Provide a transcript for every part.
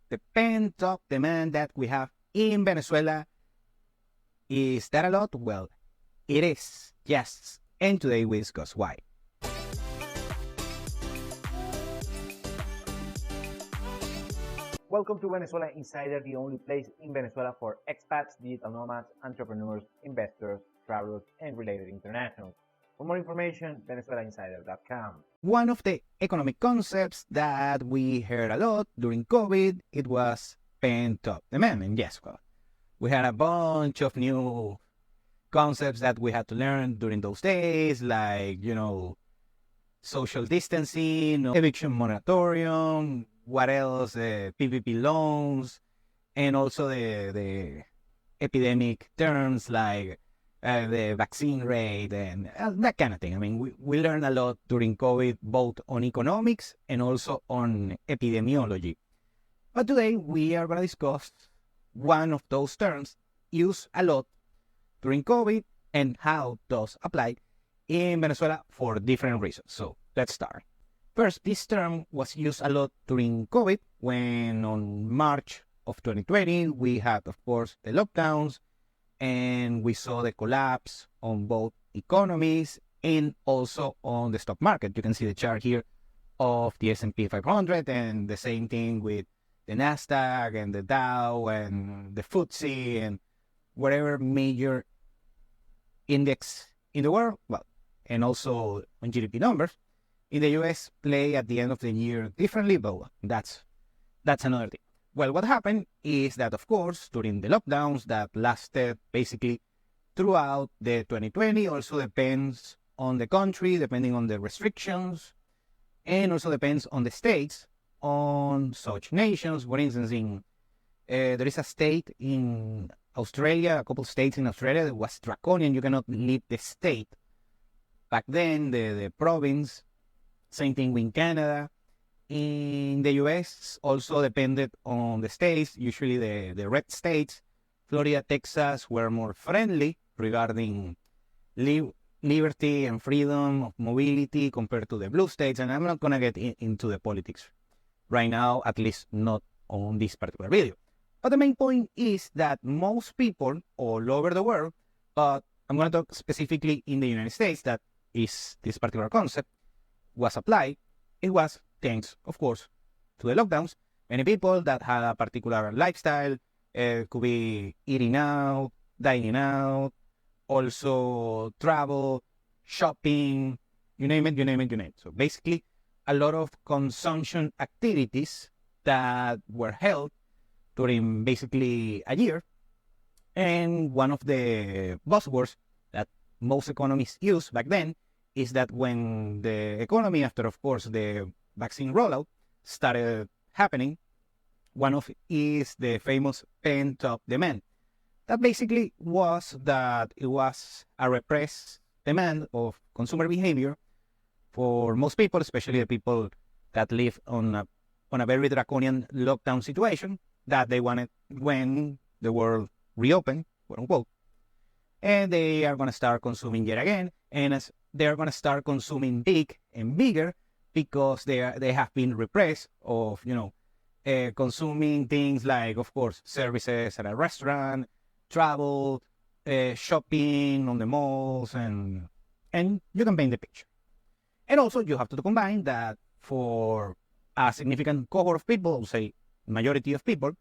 the pent-up demand that we have in Venezuela. Is that a lot? Well, it is, yes. And today we discuss why. Welcome to Venezuela Insider, the only place in Venezuela for expats, digital nomads, entrepreneurs, investors, travelers, and related internationals. For more information, venezuelainsider.com. One of the economic concepts that we heard a lot during COVID, it was pent-up demand. And yes, well, we had a bunch of new concepts that we had to learn during those days, like, social distancing, eviction moratorium, what else, PPP loans, and also the epidemic terms like the vaccine rate and that kind of thing. I mean, we learned a lot during COVID, both on economics and also on epidemiology. But today we are going to discuss one of those terms used a lot during COVID and how those apply in Venezuela for different reasons. So let's start. First, this term was used a lot during COVID when on March of 2020, we had, of course, the lockdowns and we saw the collapse on both economies and also on the stock market. You can see the chart here of the S&P 500 and the same thing with the Nasdaq and the Dow and the FTSE and whatever major index in the world, well, and also on GDP numbers. In the US, play at the end of the year differently, but that's another thing. Well, what happened is that, of course, during the lockdowns that lasted basically throughout the 2020, also depends on the country, depending on the restrictions, and also depends on the states, on such nations. For instance, there is a state in Australia, a couple of states in Australia that was draconian. You cannot leave the state. Back then, the province, same thing with Canada. In the US, also depended on the states. Usually the red states, Florida, Texas, were more friendly regarding liberty and freedom of mobility compared to the blue states. And I'm not going to get into the politics right now, at least not on this particular video. But the main point is that most people all over the world, but I'm going to talk specifically in the United States, that is this particular concept was applied. It was thanks, of course, to the lockdowns. Many people that had a particular lifestyle, could be eating out, dining out, also travel, shopping, you name it. So basically, a lot of consumption activities that were held during basically a year. And one of the buzzwords that most economists used back then is that when the economy, after, of course, the vaccine rollout started happening, one of is the famous pent-up demand. That basically was that it was a repressed demand of consumer behavior for most people, especially the people that live on a very draconian lockdown situation that they wanted when the world reopened, quote unquote. And they are going to start consuming yet again. And as they are going to start consuming big and bigger because they have been repressed of, consuming things like, of course, services at a restaurant, travel, shopping on the malls, and you can paint the picture. And also you have to combine that for a significant cohort of people, say majority of people,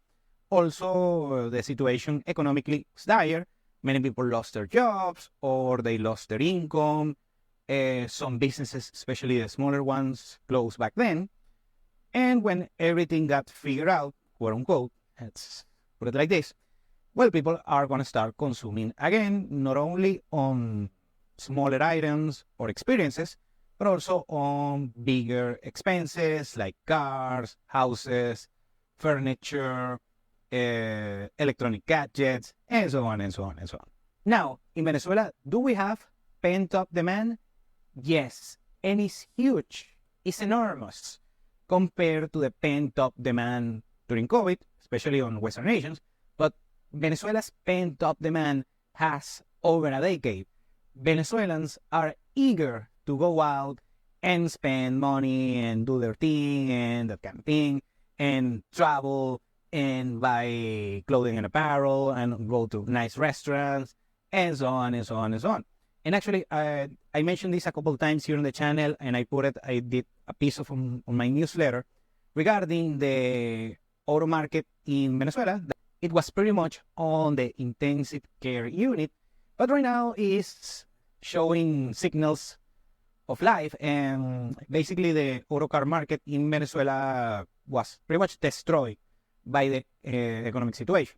also the situation economically is dire. Many people lost their jobs or they lost their income. Some businesses, especially the smaller ones, closed back then. And when everything got figured out, quote unquote, let's put it like this, well, people are going to start consuming again, not only on smaller items or experiences, but also on bigger expenses like cars, houses, furniture, electronic gadgets, and so on and so on and so on. Now, in Venezuela, do we have pent-up demand? Yes, and it's huge. It's enormous compared to the pent-up demand during COVID, especially on Western nations. But Venezuela's pent-up demand has over a decade. Venezuelans are eager to go out and spend money and do their thing and that kind of thing and travel and buy clothing and apparel and go to nice restaurants and so on and so on and so on. And actually, I mentioned this a couple of times here on the channel, and I did a piece of on my newsletter regarding the auto market in Venezuela. It was pretty much on the intensive care unit, but right now is showing signals of life, and basically the auto car market in Venezuela was pretty much destroyed by the economic situation.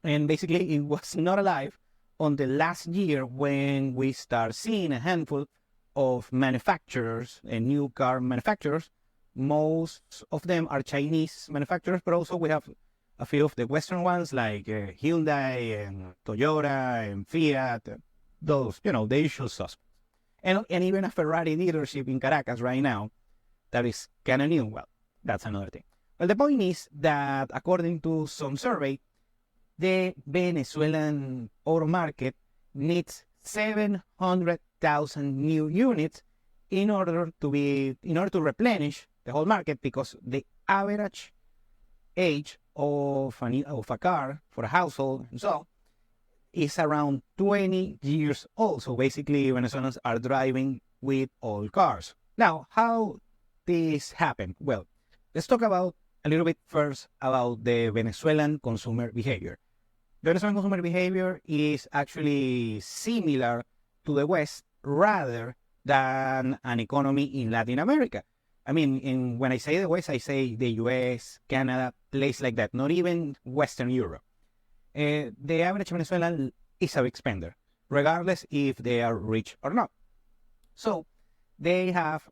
And basically it was not alive on the last year when we start seeing a handful of manufacturers and new car manufacturers. Most of them are Chinese manufacturers, but also we have a few of the Western ones like Hyundai and Toyota and Fiat, those, the usual suspects. And even a Ferrari dealership in Caracas right now that is kind of new. Well, that's another thing. Well, the point is that according to some survey, the Venezuelan auto market needs 700,000 new units in order to replenish the whole market, because the average age of a car for a household and so is around 20 years old. So basically, Venezuelans are driving with old cars. Now, how this happened? Well, let's talk about a little bit first about the Venezuelan consumer behavior. Venezuelan consumer behavior is actually similar to the West rather than an economy in Latin America. I mean, when I say the West, I say the US, Canada, place like that, not even Western Europe. The average Venezuelan is a big spender, regardless if they are rich or not. So they have,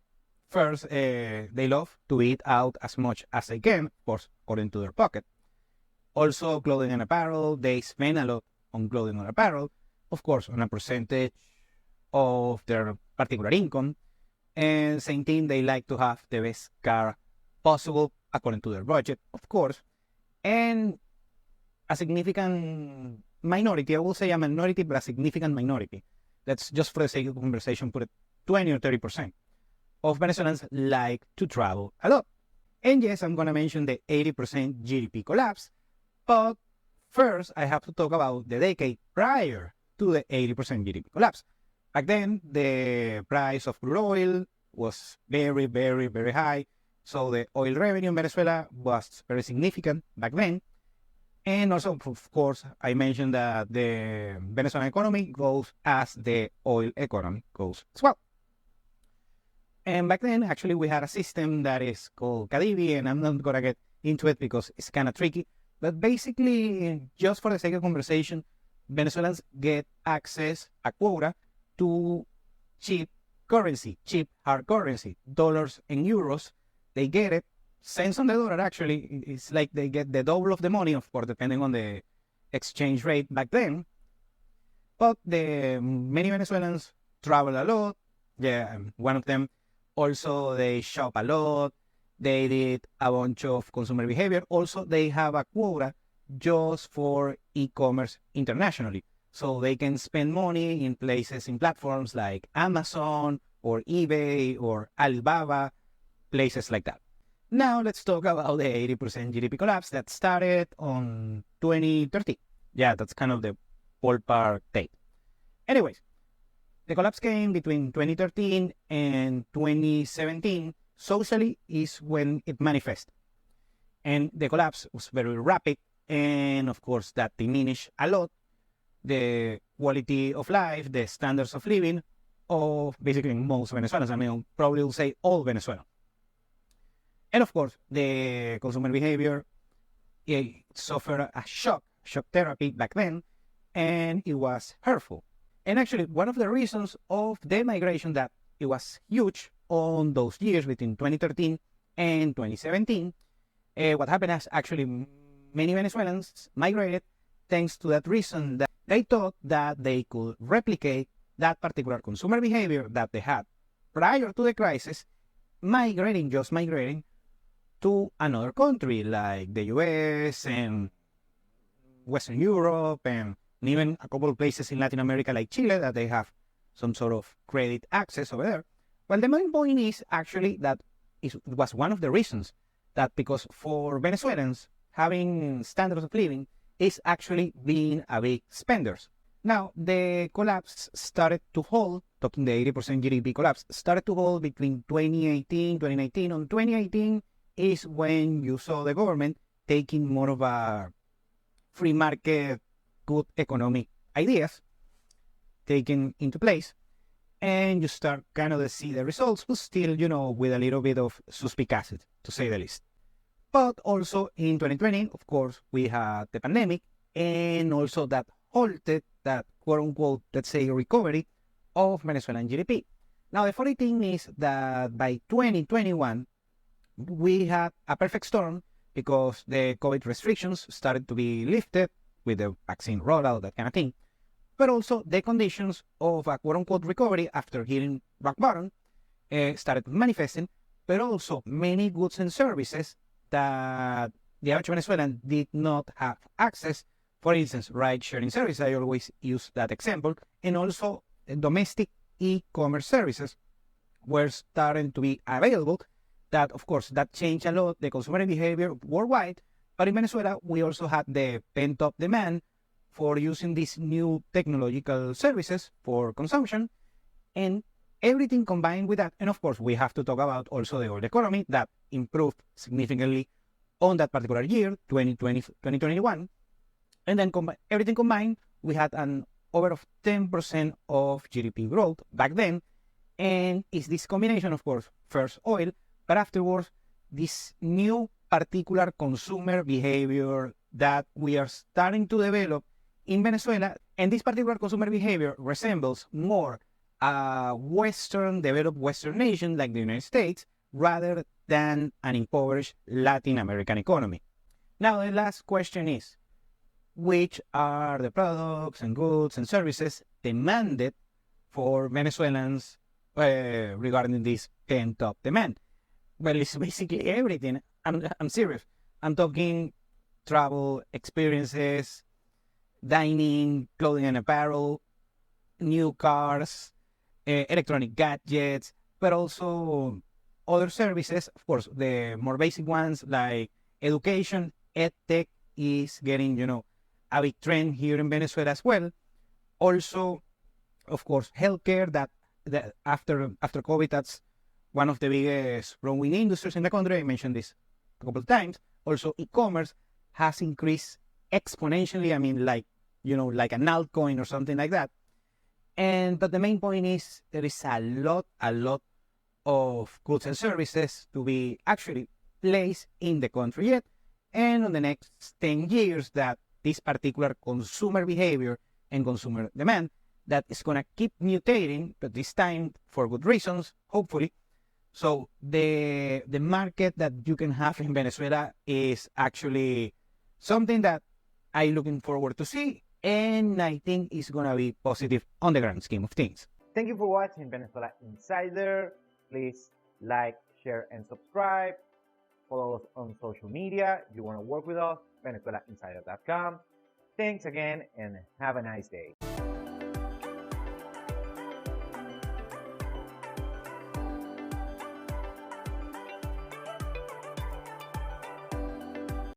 first, they love to eat out as much as they can, of course, according to their pocket. Also, clothing and apparel, they spend a lot on clothing and apparel, of course, on a percentage of their particular income. And same thing, they like to have the best car possible according to their budget, of course. And a significant minority, I will say a minority, but a significant minority, let's just for the sake of conversation put it 20 or 30% of Venezuelans like to travel a lot. And yes, I'm going to mention the 80% GDP collapse, but first I have to talk about the decade prior to the 80% GDP collapse. Back then, the price of crude oil was very, very, very high. So the oil revenue in Venezuela was very significant back then. And also, of course, I mentioned that the Venezuelan economy goes as the oil economy goes as well. And back then, actually, we had a system that is called Cadivi, and I'm not going to get into it because it's kind of tricky. But basically, just for the sake of conversation, Venezuelans get access, a quota, to cheap currency, cheap hard currency, dollars and euros. They get it, cents on the dollar actually. It's like they get the double of the money, of course, depending on the exchange rate back then. But many Venezuelans travel a lot. Yeah, one of them. Also, they shop a lot. They did a bunch of consumer behavior. Also, they have a quota just for e-commerce internationally. So they can spend money in places, in platforms like Amazon or eBay or Alibaba, places like that. Now let's talk about the 80% GDP collapse that started on 2013. Yeah, that's kind of the ballpark date. Anyways, the collapse came between 2013 and 2017. Socially is when it manifested. And the collapse was very rapid, and of course that diminished a lot the quality of life, the standards of living of basically most Venezuelans. I mean, probably will say all Venezuelans. And of course, the consumer behavior, it suffered a shock therapy back then, and it was hurtful. And actually, one of the reasons of the migration that it was huge on those years between 2013 and 2017, what happened is actually many Venezuelans migrated thanks to that reason, that they thought that they could replicate that particular consumer behavior that they had prior to the crisis, migrating to another country like the US and Western Europe, and even a couple of places in Latin America like Chile that they have some sort of credit access over there. Well, the main point is actually that it was one of the reasons that, because for Venezuelans, having standards of living is actually being a big spenders. Now, the collapse started to hold, talking the 80% GDP collapse, started to hold between 2018, 2019. On 2018 is when you saw the government taking more of a free market, good economic ideas taken into place. And you start kind of to see the results, but still, with a little bit of suspicacity, to say the least. But also in 2020, of course, we had the pandemic, and also that halted that quote-unquote, let's say, recovery of Venezuelan GDP. Now, the funny thing is that by 2021, we had a perfect storm because the COVID restrictions started to be lifted with the vaccine rollout, that kind of thing. But also the conditions of a quote-unquote recovery after hitting rock bottom started manifesting, but also many goods and services that the average Venezuelan did not have access. For instance, ride-sharing services, I always use that example, and also domestic e-commerce services were starting to be available. That, of course, that changed a lot the consumer behavior worldwide, but in Venezuela, we also had the pent-up demand for using these new technological services for consumption, and everything combined with that. And of course, we have to talk about also the oil economy that improved significantly on that particular year, 2020, 2021. And then everything combined, we had an over of 10% of GDP growth back then. And it's this combination, of course, first oil, but afterwards, this new particular consumer behavior that we are starting to develop in Venezuela. And this particular consumer behavior resembles more a developed Western nation like the United States, rather than an impoverished Latin American economy. Now, the last question is, which are the products and goods and services demanded for Venezuelans regarding this pent-up demand? Well, it's basically everything. I'm serious. I'm talking travel, experiences, dining, clothing and apparel, new cars, electronic gadgets, but also other services. Of course, the more basic ones like education, edtech is getting, a big trend here in Venezuela as well. Also, of course, healthcare that after COVID, that's one of the biggest growing industries in the country. I mentioned this a couple of times. Also, e-commerce has increased exponentially. I mean, like an altcoin or something like that. But the main point is there is a lot of goods and services to be actually placed in the country yet. And on the next 10 years, that this particular consumer behavior and consumer demand that is going to keep mutating, but this time for good reasons, hopefully. So the market that you can have in Venezuela is actually something that I'm looking forward to see, and I think it's going to be positive on the grand scheme of things. Thank you for watching Venezuela Insider. Please like, share, and subscribe. Follow us on social media. If you want to work with us, VenezuelaInsider.com. Thanks again, and have a nice day.